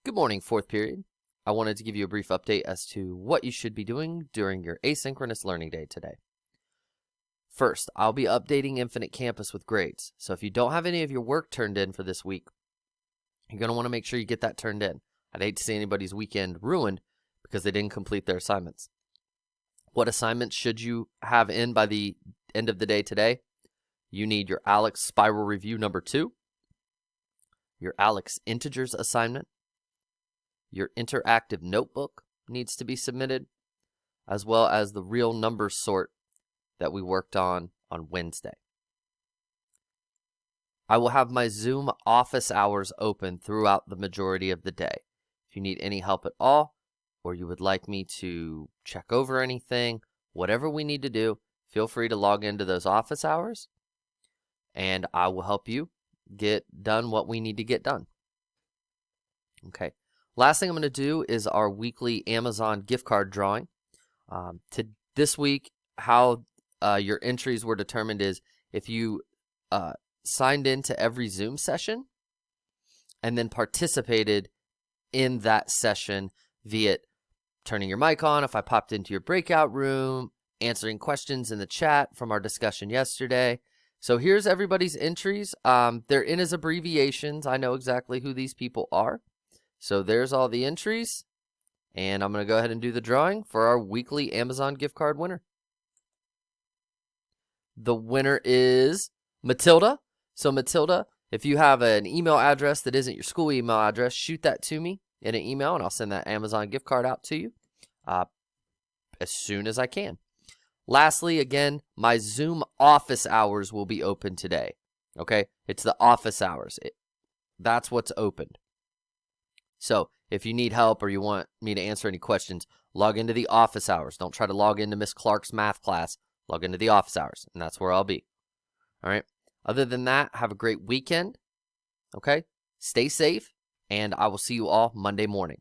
Good morning, fourth period. I wanted to give you a brief update as to what you should be doing during your asynchronous learning day today. First, I'll be updating Infinite Campus with grades. So if you don't have any of your work turned in for this week, you're going to want to make sure you get that turned in. I'd hate to see anybody's weekend ruined because they didn't complete their assignments. What assignments should you have in by the end of the day today? You need your ALEKS Spiral Review number 2, your ALEKS Integers assignment, your interactive notebook needs to be submitted, as well as the real number sort that we worked on Wednesday. I will have my Zoom office hours open throughout the majority of the day. If you need any help at all, or you would like me to check over anything, whatever we need to do, feel free to log into those office hours, and I will help you get done what we need to get done. Okay. Last thing I'm going to do is our weekly Amazon gift card drawing. This week, how your entries were determined is if you signed into every Zoom session and then participated in that session via turning your mic on if I popped into your breakout room, answering questions in the chat from our discussion yesterday. So here's everybody's entries. They're in as abbreviations. I know exactly who these people are. So there's all the entries, and I'm going to go ahead and do the drawing for our weekly Amazon gift card winner. The winner is Matilda. So Matilda, if you have an email address that isn't your school email address, shoot that to me in an email, and I'll send that Amazon gift card out to you as soon as I can. Lastly, again, my Zoom office hours will be open today. Okay, it's the office hours. That's what's opened. So if you need help or you want me to answer any questions, log into the office hours. Don't try to log into Miss Clark's math class. Log into the office hours, and that's where I'll be. All right. Other than that, have a great weekend. Okay. Stay safe, and I will see you all Monday morning.